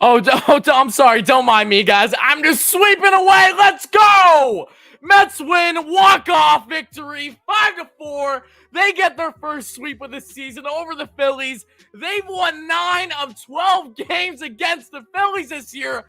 I'm sorry. Don't mind me, guys. I'm just sweeping away. Let's go. Mets win, walk-off victory, 5-4. They get their first sweep of the season over the Phillies. They've won 9 of 12 games against the Phillies this year.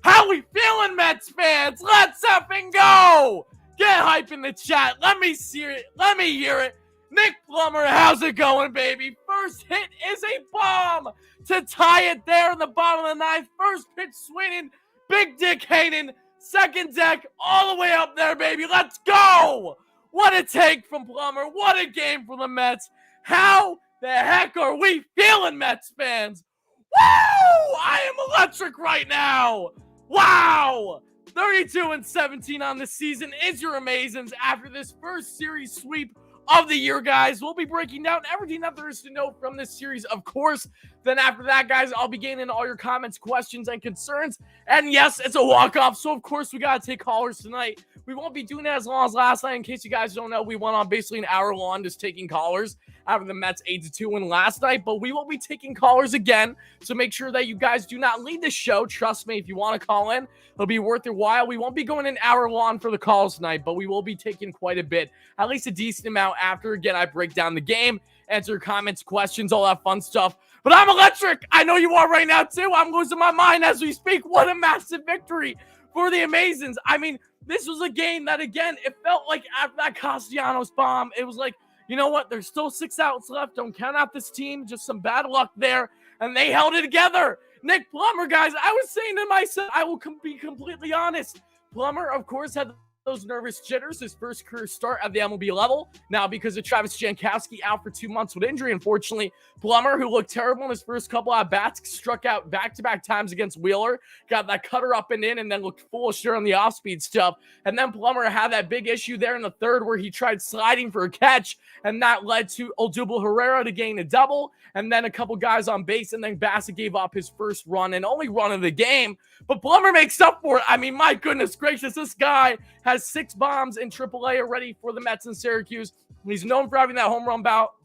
How we feeling, Mets fans? Let's effing go. Get hype in the chat. Let me see it. Let me hear it. Nick Plumber, how's it going, baby? First hit is a bomb to tie it there in the bottom of the ninth. First pitch swinging, Big Dick Hayden, second deck, all the way up there, baby. Let's go! What a take from Plumber. What a game for the Mets. How the heck are we feeling, Mets fans? Woo! I am electric right now. Wow! 32-17 on the season is your Amazins after this first series sweep of the year, guys. We'll be breaking down everything that there is to know from this series, of course. Then after that, guys, I'll be getting into all your comments, questions, and concerns. And yes, it's a walk-off, so of course we got to take callers tonight. We won't be doing it as long as last night. In case you guys don't know, we went on basically an hour long just taking callers after the Mets 8-2 win last night. But we will be taking callers again, so make sure that you guys do not leave the show. Trust me, if you want to call in, it'll be worth your while. We won't be going an hour long for the calls tonight, but we will be taking quite a bit, at least a decent amount after, again, I break down the game, answer comments, questions, all that fun stuff. But I'm electric. I know you are right now, too. I'm losing my mind as we speak. What a massive victory for the Amazins. I mean, this was a game that, again, it felt like after that Castellanos bomb, it was like, you know what? There's still 6 outs left. Don't count out this team. Just some bad luck there. And they held it together. Nick Plumber, guys, I was saying to myself, I will be completely honest. Plumber, of course, had those nervous jitters, his first career start at the MLB level. Now, because of Travis Jankowski out for 2 months with injury, unfortunately, Plumber, who looked terrible in his first couple at-bats, struck out back-to-back times against Wheeler, got that cutter up and in, and then looked foolish there on the off-speed stuff. And then Plumber had that big issue there in the third where he tried sliding for a catch, and that led to Odubel Herrera to gain a double, and then a couple guys on base, and then Bassett gave up his first run and only run of the game. But Plumber makes up for it. I mean, my goodness gracious, this guy has 6 bombs in AAA already for the Mets in Syracuse. He's known for having that home run ball.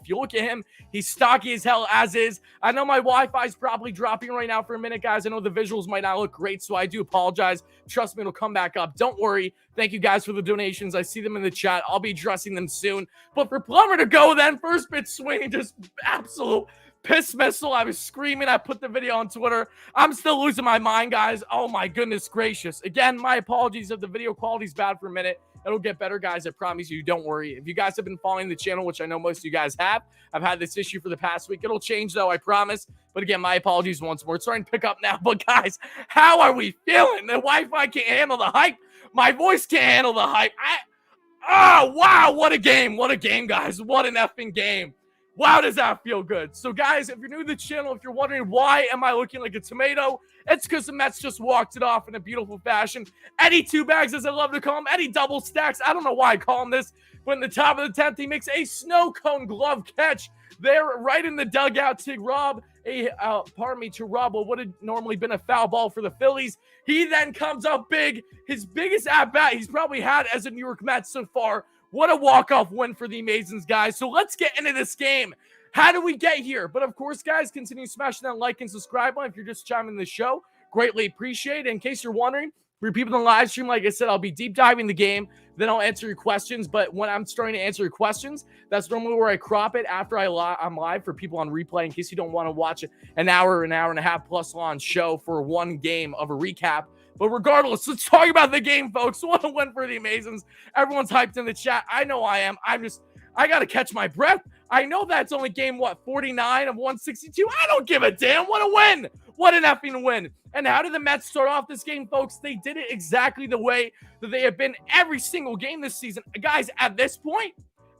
If you look at him, he's stocky as hell, as is. I know my Wi-Fi is probably dropping right now for a minute, guys. I know the visuals might not look great, so I do apologize. Trust me, it'll come back up. Don't worry. Thank you guys for the donations. I see them in the chat. I'll be addressing them soon. But for Plumber to go then, first pitch swinging, just absolute piss missile. I was screaming. I put the video on Twitter. I'm still losing my mind, guys. Oh, my goodness gracious. Again, my apologies if the video quality's bad for a minute. It'll get better, guys. I promise you. Don't worry. If you guys have been following the channel, which I know most of you guys have, I've had this issue for the past week. It'll change, though, I promise. But again, my apologies once more. It's starting to pick up now. But, guys, how are we feeling? The Wi-Fi can't handle the hype. My voice can't handle the hype. Oh, wow. What a game. What a game, guys. What an effing game. Wow, does that feel good. So, guys, if you're new to the channel, if you're wondering why am I looking like a tomato, it's because the Mets just walked it off in a beautiful fashion. Eddie Two Bags, as I love to call him, Eddie Double Stacks. I don't know why I call him this, but in the top of the 10th, he makes a snow cone glove catch there right in the dugout to rob what would have normally been a foul ball for the Phillies. He then comes up big, his biggest at-bat he's probably had as a New York Mets so far. What a walk-off win for the Amazins, guys. So let's get into this game. How do we get here? But of course, guys, continue smashing that like and subscribe button if you're just chiming in the show. Greatly appreciate it. In case you're wondering, for people in the live stream, like I said, I'll be deep diving the game. Then I'll answer your questions. But when I'm starting to answer your questions, that's normally where I crop it after I'm live for people on replay, in case you don't want to watch an hour and a half plus long show for one game of a recap. But regardless, let's talk about the game, folks. What a win for the Amazins. Everyone's hyped in the chat. I know I am. I got to catch my breath. I know that's only game, 49 of 162? I don't give a damn. What a win. What an effing win. And how did the Mets start off this game, folks? They did it exactly the way that they have been every single game this season. Guys, at this point,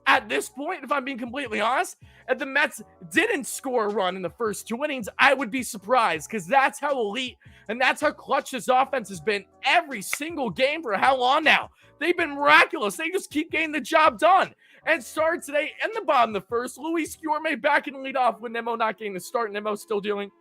if I'm being completely honest, if the Mets didn't score a run in the first 2 innings, I would be surprised, because that's how elite and that's how clutch this offense has been every single game for how long now. They've been miraculous. They just keep getting the job done. And started today in the bottom of the first. Luis Guillorme back in the leadoff with Nimmo not getting the start. Nimmo still dealing,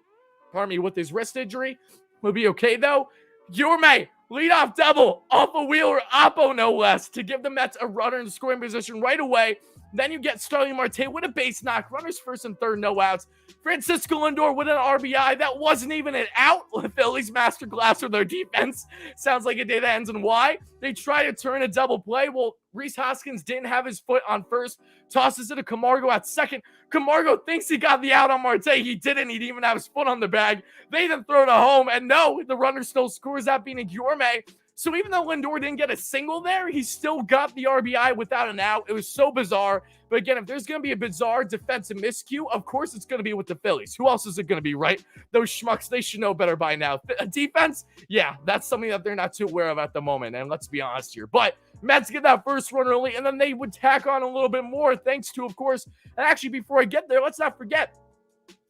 with his wrist injury. Will be okay, though. Guillorme, leadoff double off a Wheeler Oppo, no less, to give the Mets a runner in scoring position right away. Then you get Starling Marte with a base knock, runners first and third, no outs. Francisco Lindor with an RBI. That wasn't even an out. The Phillies masterclass with their defense. Sounds like a day that ends in Y. They try to turn a double play. Well, Rhys Hoskins didn't have his foot on first. Tosses it to Camargo at second. Camargo thinks he got the out on Marte. He didn't. He didn't even have his foot on the bag. They then throw to home. And no, the runner still scores, that being a Gourmet. So even though Lindor didn't get a single there, he still got the RBI without an out. It was so bizarre. But again, if there's going to be a bizarre defensive miscue, of course it's going to be with the Phillies. Who else is it going to be, right? Those schmucks, they should know better by now. Defense, yeah, that's something that they're not too aware of at the moment. And let's be honest here. But Mets get that first run early, and then they would tack on a little bit more thanks to, of course, and actually before I get there, let's not forget,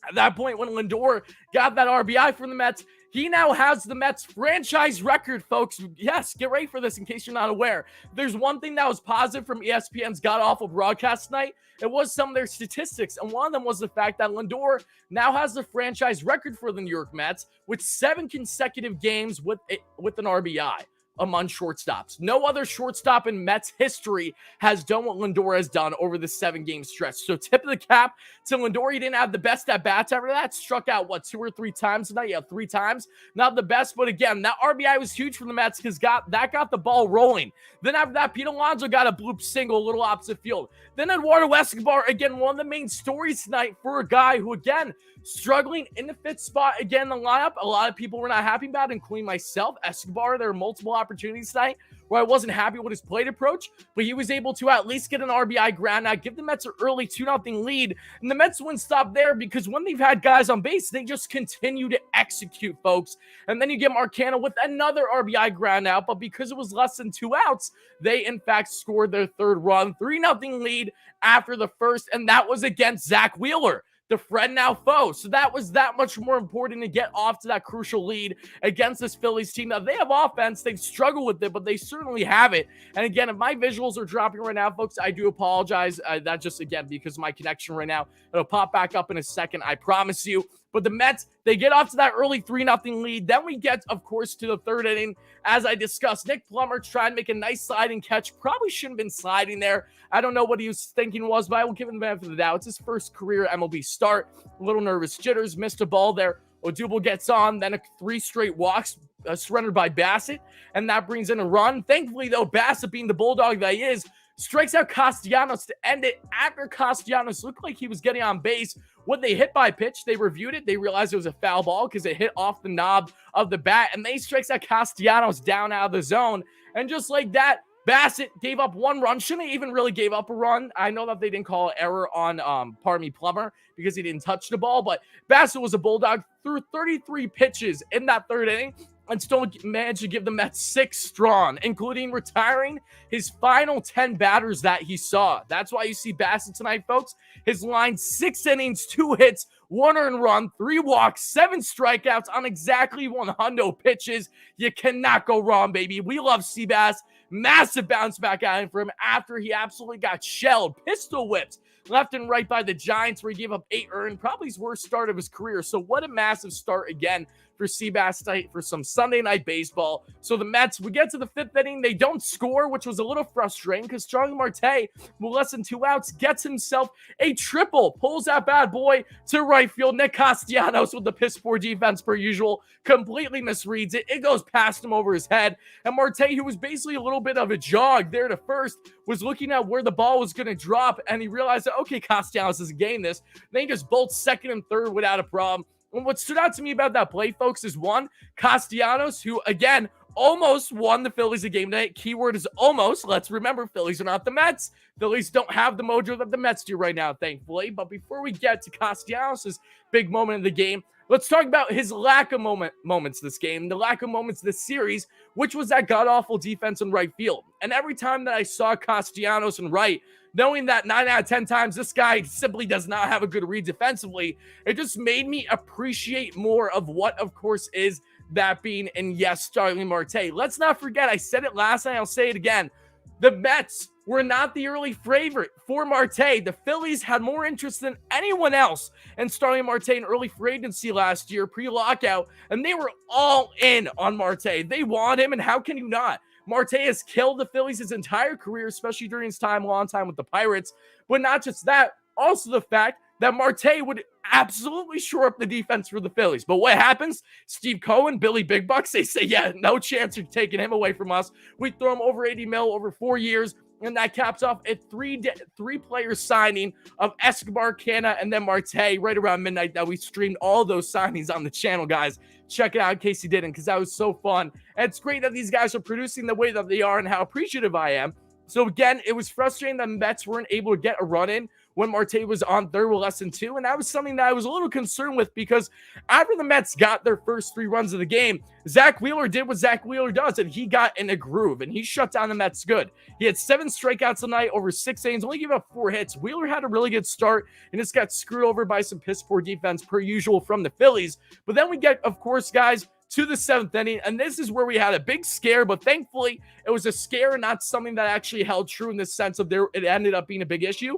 at that point when Lindor got that RBI from the Mets, he now has the Mets franchise record, folks. Yes, get ready for this in case you're not aware. There's one thing that was positive from ESPN's god-awful broadcast tonight. It was some of their statistics, and one of them was the fact that Lindor now has the franchise record for the New York Mets with 7 consecutive games with an RBI among shortstops. No other shortstop in Mets history has done what Lindor has done over the 7-game stretch. So tip of the cap to Lindor. He didn't have the best at-bats after that. Struck out, 2 or 3 times tonight? Yeah, 3 times. Not the best, but again, that RBI was huge for the Mets because that got the ball rolling. Then after that, Pete Alonso got a bloop single, a little opposite field. Then Eduardo Escobar, again, one of the main stories tonight for a guy who, again, struggling in the 5th spot again in the lineup. A lot of people were not happy about it, including myself. Escobar, there were multiple opportunities tonight where I wasn't happy with his plate approach, but he was able to at least get an RBI ground out, give the Mets an early 2-0 lead, and the Mets wouldn't stop there because when they've had guys on base, they just continue to execute, folks. And then you get Marcano with another RBI ground out, but because it was less than 2 outs, they in fact scored their 3rd run, 3-0 lead after the first, and that was against Zach Wheeler, the friend now foe. So that was that much more important to get off to that crucial lead against this Phillies team. Now, they have offense. They've struggled with it, but they certainly have it. And again, if my visuals are dropping right now, folks, I do apologize. That just, again, because of my connection right now. It'll pop back up in a second, I promise you. But the Mets, they get off to that early 3-0 lead. Then we get, of course, to the 3rd inning. As I discussed, Nick Plumber trying to make a nice sliding catch. Probably shouldn't have been sliding there. I don't know what he was thinking was, but I will give him the benefit of the doubt. It's his first career MLB start. A little nervous jitters, missed a ball there. Odubel gets on, then 3 straight walks surrendered by Bassett, and that brings in a run. Thankfully, though, Bassett, being the bulldog that he is, strikes out Castellanos to end it after Castellanos looked like he was getting on base. When they hit by pitch, they reviewed it. They realized it was a foul ball because it hit off the knob of the bat, and they strikes out Castellanos down out of the zone. And just like that, Bassett gave up 1 run. Shouldn't have even really gave up a run. I know that they didn't call an error on, Plumber because he didn't touch the ball, but Bassett was a bulldog, threw 33 pitches in that 3rd inning and still managed to give the Mets 6 strong, including retiring his final 10 batters that he saw. That's why you see Bassett tonight, folks. His line, 6 innings, 2 hits, 1 earned run, 3 walks, 7 strikeouts on exactly 100 pitches. You cannot go wrong, baby. We love Seabass. Massive bounce back at him for him after he absolutely got shelled, pistol whipped left and right by the Giants, where he gave up 8 earned, probably his worst start of his career. So what a massive start again for Seabass tonight for some Sunday night baseball. So the Mets, we get to the 5th inning, they don't score, which was a little frustrating because Starling Marte, with less than 2 outs, gets himself a triple, pulls that bad boy to right field. Nick Castellanos with the piss poor defense per usual, completely misreads it. It goes past him over his head. And Marte, who was basically a little bit of a jog there to first, was looking at where the ball was going to drop, and he realized that, okay, Castellanos doesn't gain this. Then he just bolts 2nd and 3rd without a problem. And what stood out to me about that play, folks, is 1, Castellanos, who, again, almost won the Phillies a game tonight. Keyword is almost. Let's remember, Phillies are not the Mets. Phillies don't have the mojo that the Mets do right now, thankfully. But before we get to Castellanos' big moment of the game, let's talk about his lack of moments this game, the lack of moments this series, which was that god-awful defense in right field. And every time that I saw Castellanos in right, knowing that 9 out of 10 times this guy simply does not have a good read defensively, it just made me appreciate more of what, of course, is that being, and yes, Starling Marte. Let's not forget, I said it last night, I'll say it again. The Mets were not the early favorite for Marte. The Phillies had more interest than anyone else in Starling Marte in early free agency last year, pre-lockout, and they were all in on Marte. They want him, and how can you not? Marte has killed the Phillies his entire career, especially during his long time with the Pirates. But not just that, also the fact that Marte would absolutely shore up the defense for the Phillies. But what happens? Steve Cohen, Billy Big Bucks, they say, yeah, no chance of taking him away from us. We throw him over 80 mil over 4 years. And that caps off a three-player signing of Escobar, Canna, and then Marte right around midnight that we streamed all those signings on the channel, guys. Check it out in case you didn't, because that was so fun. And it's great that these guys are producing the way that they are and how appreciative I am. So again, it was frustrating that the Mets weren't able to get a run in when Marte was on third with less than 2. And that was something that I was a little concerned with, because after the Mets got their first 3 runs of the game, Zach Wheeler did what Zach Wheeler does, and he got in a groove, and he shut down the Mets good. He had 7 strikeouts tonight over 6 innings, only gave up 4 hits. Wheeler had a really good start and just got screwed over by some piss-poor defense per usual from the Phillies. But then we get, of course, guys, to the 7th inning, and this is where we had a big scare, but thankfully it was a scare and not something that actually held true in the sense of it ended up being a big issue.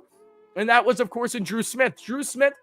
And that was, of course, in Drew Smith. Drew Smith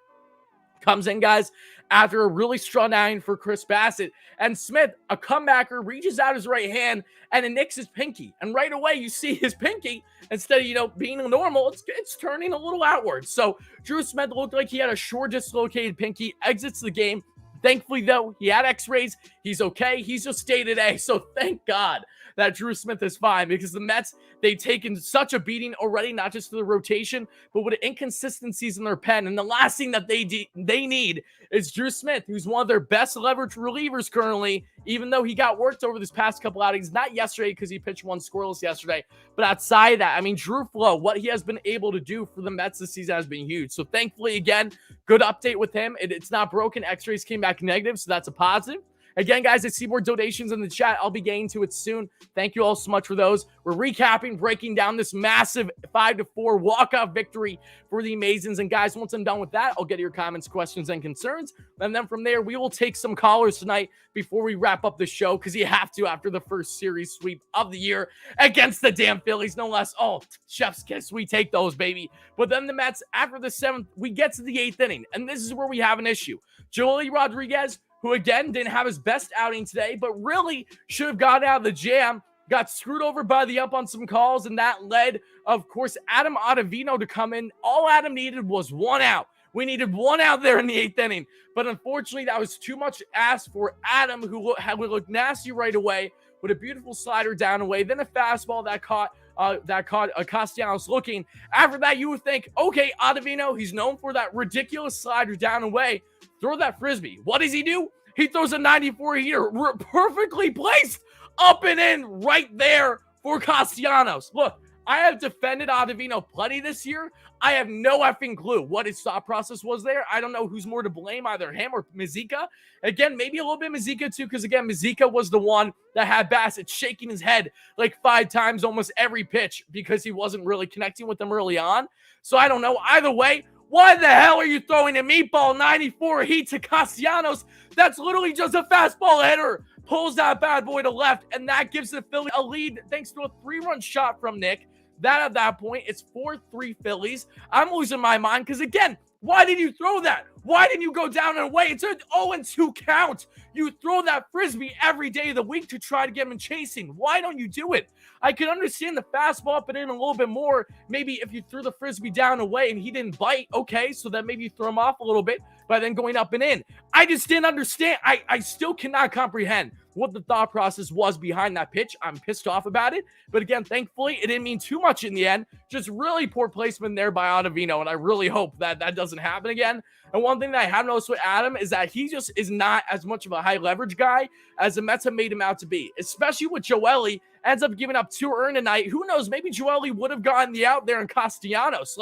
comes in, guys, after a really strong outing for Chris Bassett. And Smith, a comebacker, reaches out his right hand and it nicks his pinky. And right away, you see his pinky, instead of, being normal, it's turning a little outward. So Drew Smith looked like he had a short dislocated pinky, exits the game. Thankfully, though, he had x-rays. He's okay. He's just day-to-day. So thank God that Drew Smith is fine, because the Mets, they've taken such a beating already, not just for the rotation, but with inconsistencies in their pen. And the last thing that they need is Drew Smith, who's one of their best leverage relievers currently, even though he got worked over this past couple outings, not yesterday because he pitched 1 scoreless yesterday, but outside of that, I mean, Drew Flo, what he has been able to do for the Mets this season has been huge. So thankfully, again, good update with him. It's not broken. X-rays came back negative, so that's a positive. Again, guys, I see more donations in the chat. I'll be getting to it soon. Thank you all so much for those. We're recapping, breaking down this massive 5-4 walkout victory for the Amazons. And guys, once I'm done with that, I'll get your comments, questions, and concerns. And then from there, we will take some callers tonight before we wrap up the show, because you have to after the first series sweep of the year against the damn Phillies, no less. Oh, chef's kiss. We take those, baby. But then the Mets, after the 7th, we get to the 8th inning. And this is where we have an issue. Joely Rodriguez, who again didn't have his best outing today, but really should have gotten out of the jam, got screwed over by the ump on some calls, and that led, of course, Adam Ottavino to come in. All Adam needed was 1 out. We needed 1 out there in the 8th inning, but unfortunately, that was too much asked for Adam, who would look nasty right away with a beautiful slider down away, then a fastball that caught Castellanos looking. After that, you would think, okay, Ottavino, he's known for that ridiculous slider down away. Throw that frisbee. What does he do? He throws a 94 heater, perfectly placed up and in right there for Castellanos. Look, I have defended Ottavino plenty this year. I have no effing clue what his thought process was there. I don't know who's more to blame, either him or Mazika. Again, maybe a little bit Mazika too, because again, Mazika was the one that had Bassett shaking his head like 5 times almost every pitch because he wasn't really connecting with them early on. So I don't know. Either way, why the hell are you throwing a meatball 94 heat to Castellanos? That's literally just a fastball hitter. Pulls that bad boy to left, and that gives the Phillies a lead thanks to a 3-run shot from Nick. That at that point, it's 4-3 Phillies. I'm losing my mind because, again, why did you throw that? Why didn't you go down and away? It's an 0-2 count. You throw that frisbee every day of the week to try to get him chasing. Why don't you do it? I could understand the fastball up and in a little bit more. Maybe if you threw the frisbee down away and he didn't bite, okay, so then maybe you throw him off a little bit by then going up and in. I just didn't understand. I still cannot comprehend what the thought process was behind that pitch. I'm pissed off about it. But again, thankfully, it didn't mean too much in the end. Just really poor placement there by Ottavino, and I really hope that that doesn't happen again. And one thing that I have noticed with Adam is that he just is not as much of a high leverage guy as the Mets have made him out to be, especially with Joely. Ends up giving up 2 earned tonight. Who knows? Maybe Joely would have gotten the out there in Castellanos.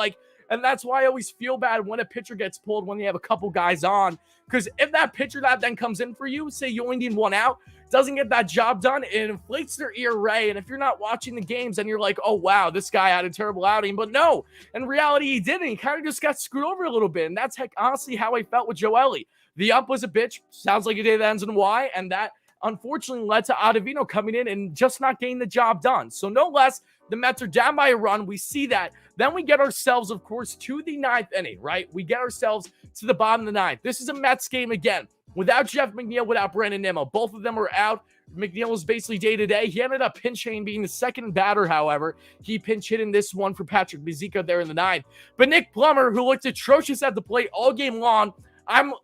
And that's why I always feel bad when a pitcher gets pulled when you have a couple guys on. Because if that pitcher that then comes in for you, say you only need 1 out, doesn't get that job done, it inflates their ERA. And if you're not watching the games and you're like, oh, wow, this guy had a terrible outing. But no, in reality, he didn't. He kind of just got screwed over a little bit. And that's honestly how I felt with Joely. The ump was a bitch. Sounds like a day that ends in Y. And that unfortunately led to Ottavino coming in and just not getting the job done. So no less, the Mets are down by a run. We see that. Then we get ourselves, of course, to the 9th inning, right? We get ourselves to the bottom of the 9th. This is a Mets game again. without Jeff McNeil, without Brandon Nimmo. Both of them were out. McNeil was basically day-to-day. He ended up pinch hitting, being the second batter, however. He pinch hit in this one for Patrick Mazeika there in the ninth. But Nick Plummer, who looked atrocious at the plate all game long,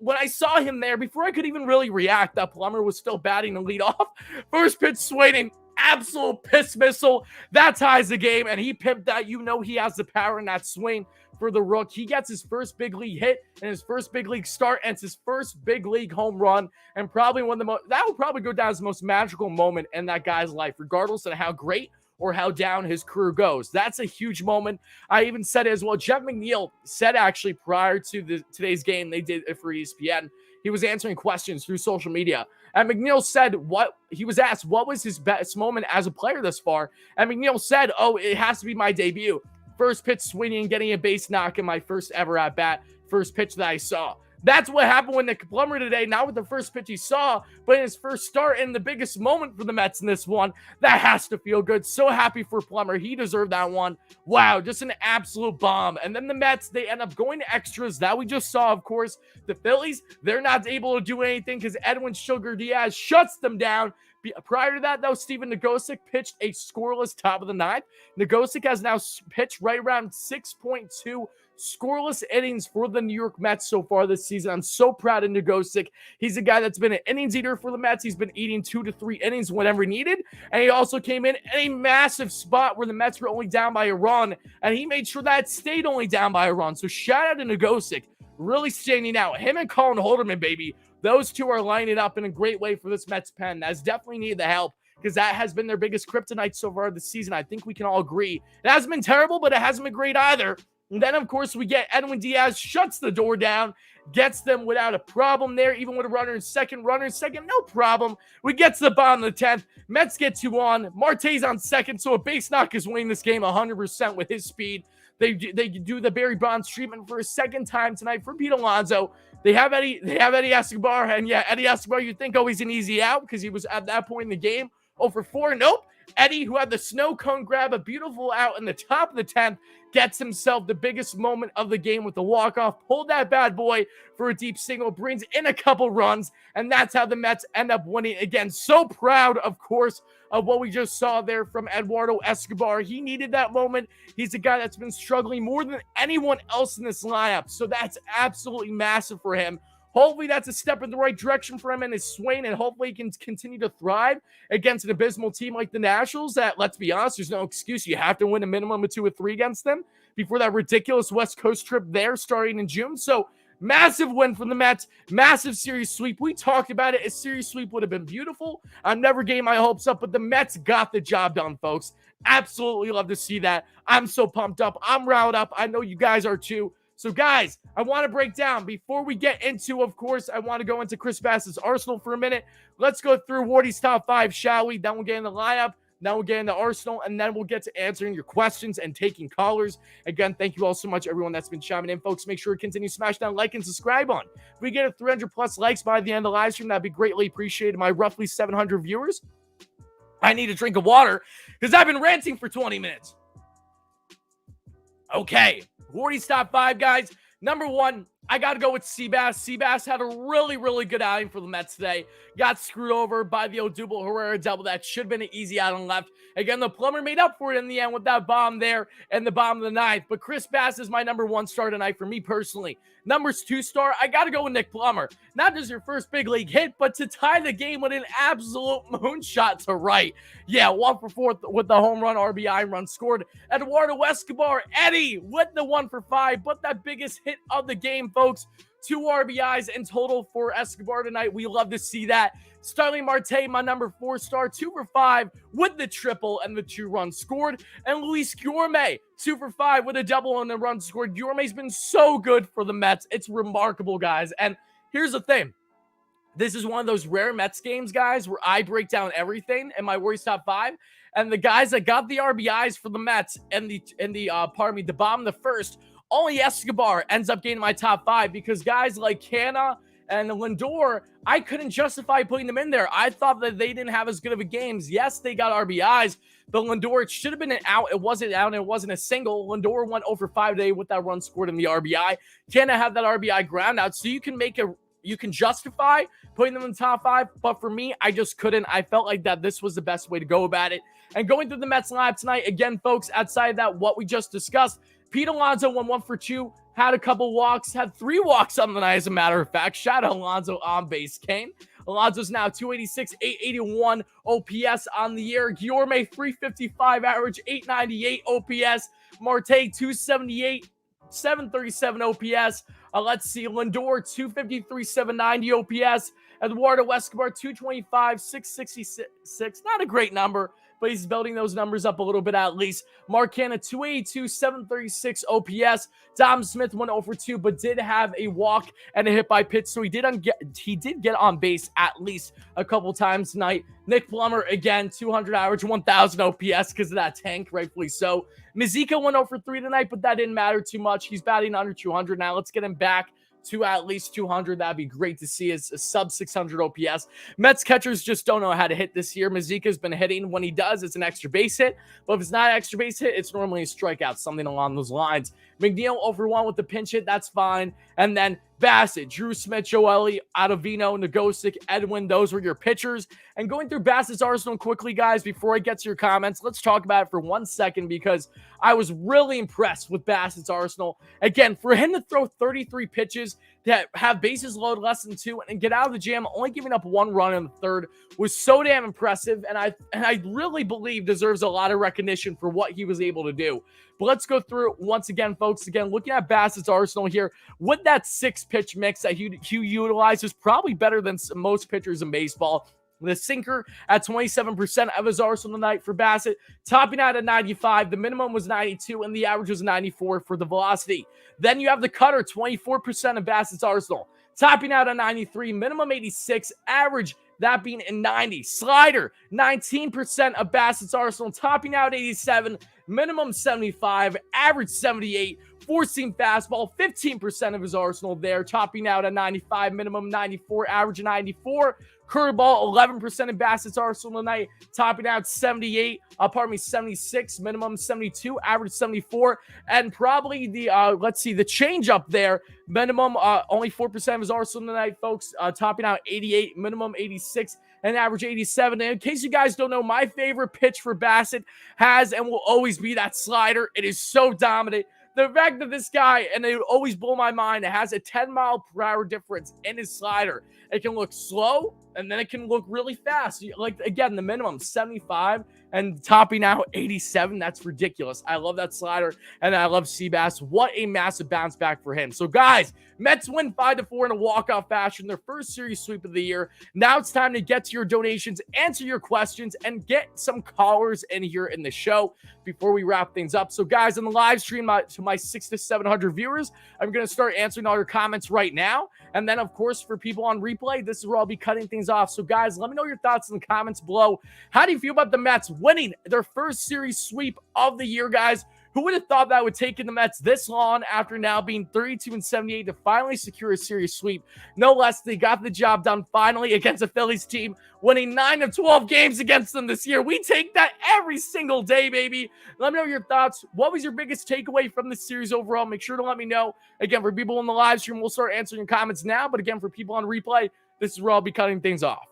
when I saw him there, before I could even really react, that Plummer was still batting the lead off. First pitch swinging, absolute piss missile. That ties the game, and he pimped that. You know he has the power in that swing for the rook. He gets his first big league hit and his first big league start, and it's his first big league home run, and probably one of the most, that will probably go down as the most magical moment in that guy's life, regardless of how great or how down his career goes. That's a huge moment. I even said it as well. Jeff McNeil said actually prior to today's game, they did it for ESPN. He was answering questions through social media. And McNeil said he was asked what was his best moment as a player thus far. And McNeil said, "Oh, it has to be my debut. First pitch swinging, getting a base knock in my first ever at bat. First pitch that I saw." That's what happened with Nick Plummer today. Not with the first pitch he saw, but in his first start and the biggest moment for the Mets in this one. That has to feel good. So happy for Plummer. He deserved that one. Wow, just an absolute bomb. And then the Mets, they end up going to extras. That we just saw, of course. The Phillies, they're not able to do anything because Edwin Diaz shuts them down. Prior to that, though, Steven Nagosic pitched a scoreless top of the ninth. Nagosic has now pitched right around 6.2 scoreless innings for the New York Mets so far this season. I'm so proud of Nagosic. He's a guy that's been an innings eater for the Mets. He's been eating 2 to 3 innings whenever needed. And he also came in a massive spot where the Mets were only down by a run. And he made sure that it stayed only down by a run. So shout out to Nagosic. Really standing out. Him and Colin Holderman, baby. Those two are lining up in a great way for this Mets pen. That's definitely needed the help because that has been their biggest kryptonite so far this season. I think we can all agree. It hasn't been terrible, but it hasn't been great either. And then, of course, we get Edwin Diaz, shuts the door down, gets them without a problem there, even with a runner in second, no problem. We get to the bottom of the 10th. Mets get 2 on. Marte's on second, so a base knock is winning this game 100% with his speed. They do the Barry Bonds treatment for a second time tonight for Pete Alonso. They have Eddie Escobar, and yeah, Eddie Escobar, you'd think, oh, he's an easy out because he was at that point in the game 0 for 4. Nope. Eddie, who had the snow cone grab, a beautiful out in the top of the 10th, gets himself the biggest moment of the game with the walk-off, pulled that bad boy for a deep single, brings in a couple runs, and that's how the Mets end up winning again. So proud, of course, of what we just saw there from Eduardo Escobar. He needed that moment. He's a guy that's been struggling more than anyone else in this lineup, so that's absolutely massive for him. Hopefully that's a step in the right direction for him and his swing, and hopefully he can continue to thrive against an abysmal team like the Nationals that, let's be honest, there's no excuse. You have to win a minimum of 2 or 3 against them before that ridiculous West Coast trip there starting in June. So massive win from the Mets, massive series sweep. We talked about it. A series sweep would have been beautiful. I'm never getting my hopes up, but the Mets got the job done, folks. Absolutely love to see that. I'm so pumped up. I'm riled up. I know you guys are too. So, guys, I want to break down. Before we get into, of course, I want to go into Chris Bass's Arsenal for a minute. Let's go through Wardy's top 5, shall we? Then we'll get in the lineup. Then we'll get into Arsenal, and then we'll get to answering your questions and taking callers. Again, thank you all so much, everyone that's been chiming in. Folks, make sure to continue to smash that like and subscribe on. If we get a 300-plus likes by the end of the live stream, that'd be greatly appreciated. My roughly 700 viewers, I need a drink of water because I've been ranting for 20 minutes. Okay. Wardy's top 5, guys. Number 1, I got to go with Seabass. Seabass had a really, really good outing for the Mets today. Got screwed over by the Odubel Herrera double. That should have been an easy out on left. Again, the Plumber made up for it in the end with that bomb there in the bottom of the 9th. But Chris Bass is my number 1 star tonight for me personally. Number 2 star, I got to go with Nick Plummer. Not just your first big league hit, but to tie the game with an absolute moonshot to right. Yeah, 1 for 4 with the home run, RBI run scored. Eduardo Escobar, Eddie with the 1 for 5, but that biggest hit of the game, folks. 2 RBIs in total for Escobar tonight. We love to see that. Starling Marte, my number 4 star, 2 for 5 with the triple and the 2 runs scored. And Luis Guillorme, 2 for 5 with a double and a run scored. Guillorme's been so good for the Mets. It's remarkable, guys. And here's the thing. This is one of those rare Mets games, guys, where I break down everything in my Warriors top 5. And the guys that got the RBIs for the Mets and the bottom of the first, only Escobar ends up getting my top 5 because guys like Canna and Lindor, I couldn't justify putting them in there. I thought that they didn't have as good of a games. Yes, they got RBIs, but Lindor, it should have been an out. It wasn't out, and it wasn't a single. Lindor went 0 for 5 today with that run scored in the RBI. Canna had that RBI ground out, so you can make you can justify putting them in the top 5, but for me, I just couldn't. I felt like that this was the best way to go about it. And going through the Mets lineup tonight, again, folks, outside of that, what we just discussed, Pete Alonso went 1 for 2, had a couple walks, had 3 walks on the night, as a matter of fact. Shout out Alonso on base came. Alonso's now 286, 881 OPS on the year. Guillorme, 355 average, 898 OPS. Marte, 278, 737 OPS. Let's see, Lindor, 253, 790 OPS. Eduardo Escobar, 225, 666. Not a great number, but he's building those numbers up a little bit at least. Mark Canha, 282, 736 OPS. Dom Smith went 0 for 2, but did have a walk and a hit by pitch, so he did get on base at least a couple times tonight. Nick Plumber, again, 200 average, 1,000 OPS because of that tank, rightfully so. Mizika went 0 for 3 tonight, but that didn't matter too much. He's batting under 200 now. Let's get him back to at least 200. That'd be great to see as a sub 600 OPS. Mets catchers just don't know how to hit this year. Mazika's been hitting. When he does, it's an extra base hit. But if it's not an extra base hit, it's normally a strikeout, something along those lines. McNeil over 1 with the pinch hit. That's fine. And then Bassett, Drew Smith, Joely, Ottavino, Nogosic, Edwin. Those were your pitchers. And going through Bassett's arsenal quickly, guys, before I get to your comments, let's talk about it for 1 second because I was really impressed with Bassett's arsenal. Again, for him to throw 33 pitches, that have bases loaded less than 2 and get out of the jam, only giving up 1 run in the third was so damn impressive. And I really believe deserves a lot of recognition for what he was able to do. But let's go through it once again, folks. Again, looking at Bassett's arsenal here, with that 6-pitch mix that he utilizes, probably better than most pitchers in baseball. The sinker at 27% of his arsenal tonight for Bassett, topping out at 95. The minimum was 92, and the average was 94 for the velocity. Then you have the cutter, 24% of Bassett's arsenal, topping out at 93, minimum 86, average that being in 90. Slider, 19% of Bassett's arsenal, topping out 87, minimum 75, average 78. Four-seam fastball, 15% of his arsenal there, topping out at 95, minimum 94, average 94. Curveball, 11% of Bassett's arsenal tonight, topping out 78, 76, minimum 72, average 74, and probably the, the changeup there, minimum, only 4% of his arsenal tonight, folks, topping out 88, minimum 86, and average 87. And in case you guys don't know, my favorite pitch for Bassett has and will always be that slider. It is so dominant. The fact that this guy, and it would always blow my mind, it has a 10-mile-per-hour difference in his slider. It can look slow, and then it can look really fast. Like, again, the minimum 75 and topping out 87. That's ridiculous. I love that slider, and I love Seabass. What a massive bounce back for him. So, guys, Mets win 5-4 in a walk-off fashion, their first series sweep of the year. Now it's time to get to your donations, answer your questions, and get some callers in here in the show before we wrap things up. So, guys, on the live stream, to my 600 to 700 viewers, I'm going to start answering all your comments right now. And then, of course, for people on replay, this is where I'll be cutting things off. So, guys, let me know your thoughts in the comments below. How do you feel about the Mets winning their first series sweep of the year, guys? Who would have thought that would take in the Mets this long after now being 32-78 to finally secure a series sweep? No less, they got the job done finally against a Phillies team, winning 9 of 12 games against them this year. We take that every single day, baby. Let me know your thoughts. What was your biggest takeaway from this series overall? Make sure to let me know. Again, for people in the live stream, we'll start answering your comments now. But again, for people on replay, this is where I'll be cutting things off.